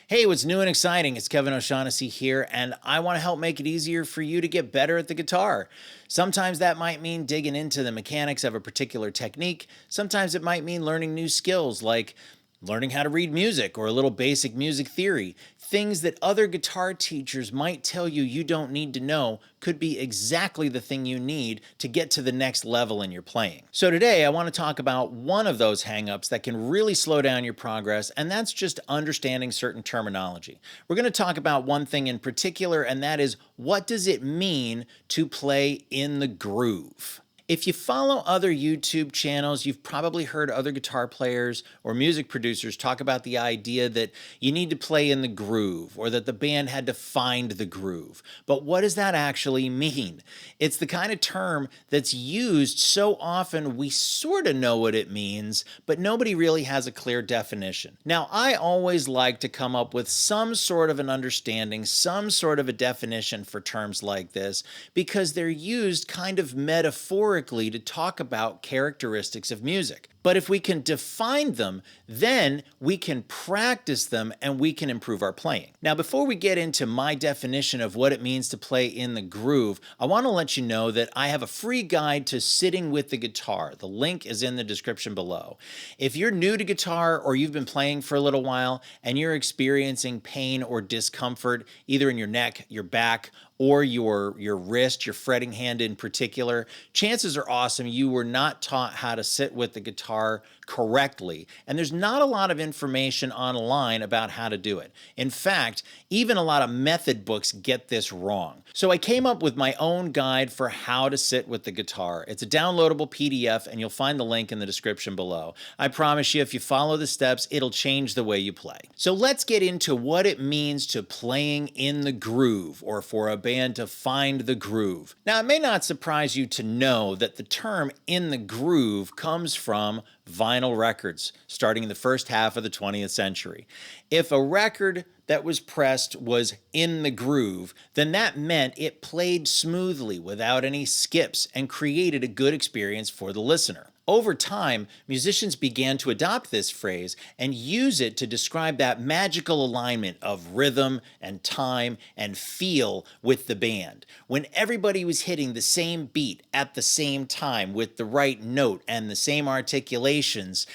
Hey, what's new and exciting? It's Kevin O'Shaughnessy here, and I want to help make it easier for you to get better at the guitar. Sometimes that might mean digging into the mechanics of a particular technique. Sometimes it might mean learning new skills like learning how to read music or a little basic music theory. Things that other guitar teachers might tell you you don't need to know could be exactly the thing you need to get to the next level in your playing. So today I want to talk about one of those hangups that can really slow down your progress, and that's just understanding certain terminology. We're going to talk about one thing in particular, and that is, what does it mean to play in the groove? If you follow other YouTube channels, you've probably heard other guitar players or music producers talk about the idea that you need to play in the groove or that the band had to find the groove. But what does that actually mean? It's the kind of term that's used so often we sort of know what it means, but nobody really has a clear definition. Now, I always like to come up with some sort of an understanding, some sort of a definition for terms like this, because they're used kind of metaphorically to talk about characteristics of music. But if we can define them, then we can practice them and we can improve our playing. Now, before we get into my definition of what it means to play in the groove, I want to let you know that I have a free guide to sitting with the guitar. The link is in the description below. If you're new to guitar or you've been playing for a little while and you're experiencing pain or discomfort, either in your neck, your back, or your wrist, your fretting hand in particular, chances are awesome you were not taught how to sit with the guitar correctly. And there's not a lot of information online about how to do it. In fact, even a lot of method books get this wrong. So I came up with my own guide for how to sit with the guitar. It's a downloadable PDF, and you'll find the link in the description below. I promise you, if you follow the steps, it'll change the way you play. So let's get into what it means to playing in the groove, or for a band to find the groove. Now, it may not surprise you to know that the term in the groove comes from vinyl records starting in the first half of the 20th century. If a record that was pressed was in the groove, then that meant it played smoothly without any skips and created a good experience for the listener. Over time, musicians began to adopt this phrase and use it to describe that magical alignment of rhythm and time and feel with the band. When everybody was hitting the same beat at the same time with the right note and the same articulations,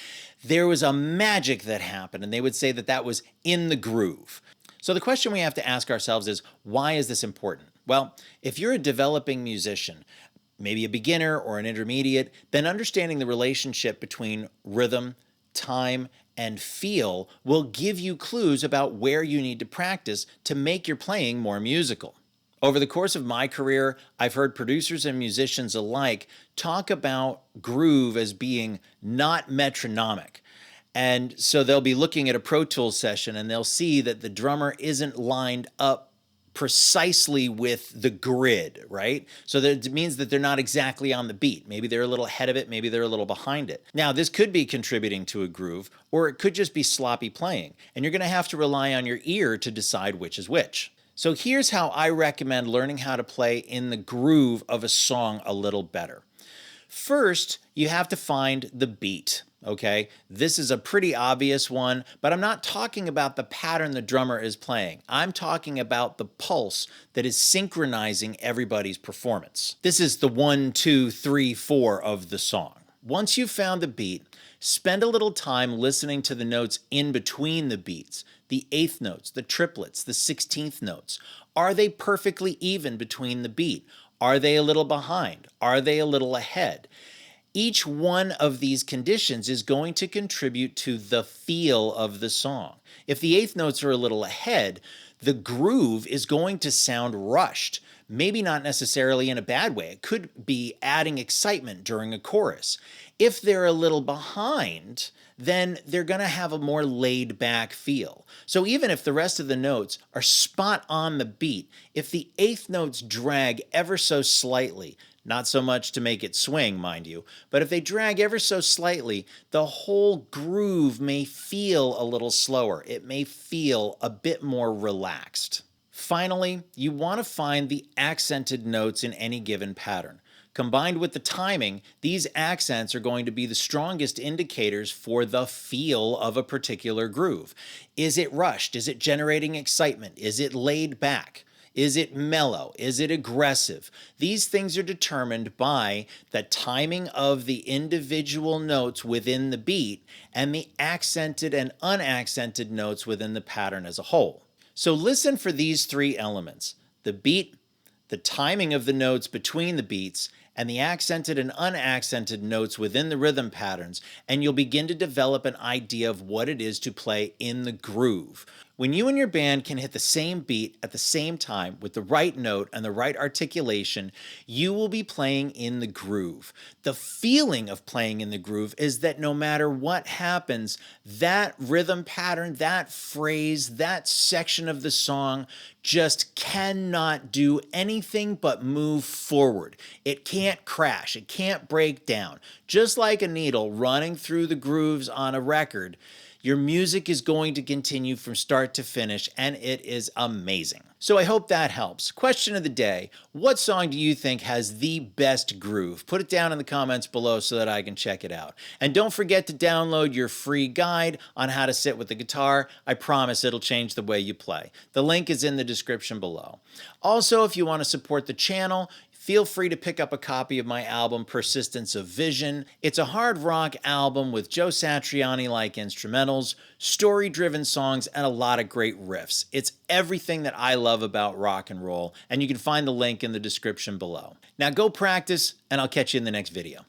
there was a magic that happened, and they would say that that was in the groove. So the question we have to ask ourselves is, why is this important? Well, if you're a developing musician, maybe a beginner or an intermediate, then understanding the relationship between rhythm, time, and feel will give you clues about where you need to practice to make your playing more musical. Over the course of my career, I've heard producers and musicians alike talk about groove as being not metronomic. And so they'll be looking at a Pro Tools session and they'll see that the drummer isn't lined up precisely with the grid, right? So that it means that they're not exactly on the beat. Maybe they're a little ahead of it, maybe they're a little behind it. Now, this could be contributing to a groove, or it could just be sloppy playing, and you're gonna have to rely on your ear to decide which is which. So here's how I recommend learning how to play in the groove of a song a little better. First, you have to find the beat. Okay, this is a pretty obvious one, but I'm not talking about the pattern the drummer is playing. I'm talking about the pulse that is synchronizing everybody's performance. This is the 1, 2, 3, 4 of the song. Once you've found the beat, spend a little time listening to the notes in between the beats, the eighth notes, the triplets, the 16th notes. Are they perfectly even between the beat? Are they a little behind? Are they a little ahead? Each one of these conditions is going to contribute to the feel of the song. If the eighth notes are a little ahead, the groove is going to sound rushed. Maybe not necessarily in a bad way. It could be adding excitement during a chorus. If they're a little behind, then they're going to have a more laid back feel. So even if the rest of the notes are spot on the beat, if the eighth notes drag ever so slightly, not so much to make it swing, mind you, but if they drag ever so slightly, the whole groove may feel a little slower. It may feel a bit more relaxed. Finally, you want to find the accented notes in any given pattern. Combined with the timing, these accents are going to be the strongest indicators for the feel of a particular groove. Is it rushed? Is it generating excitement? Is it laid back? Is it mellow? Is it aggressive? These things are determined by the timing of the individual notes within the beat and the accented and unaccented notes within the pattern as a whole. So listen for these three elements: the beat, the timing of the notes between the beats, and the accented and unaccented notes within the rhythm patterns, and you'll begin to develop an idea of what it is to play in the groove. When you and your band can hit the same beat at the same time with the right note and the right articulation, you will be playing in the groove. The feeling of playing in the groove is that no matter what happens, that rhythm pattern, that phrase, that section of the song just cannot do anything but move forward. It can't crash, it can't break down. Just like a needle running through the grooves on a record, your music is going to continue from start to finish, and it is amazing. So I hope that helps. Question of the day: what song do you think has the best groove? Put it down in the comments below so that I can check it out. And don't forget to download your free guide on how to sit with the guitar. I promise it'll change the way you play. The link is in the description below. Also, if you want to support the channel, feel free to pick up a copy of my album, Persistence of Vision. It's a hard rock album with Joe Satriani-like instrumentals, story-driven songs, and a lot of great riffs. It's everything that I love about rock and roll, and you can find the link in the description below. Now go practice, and I'll catch you in the next video.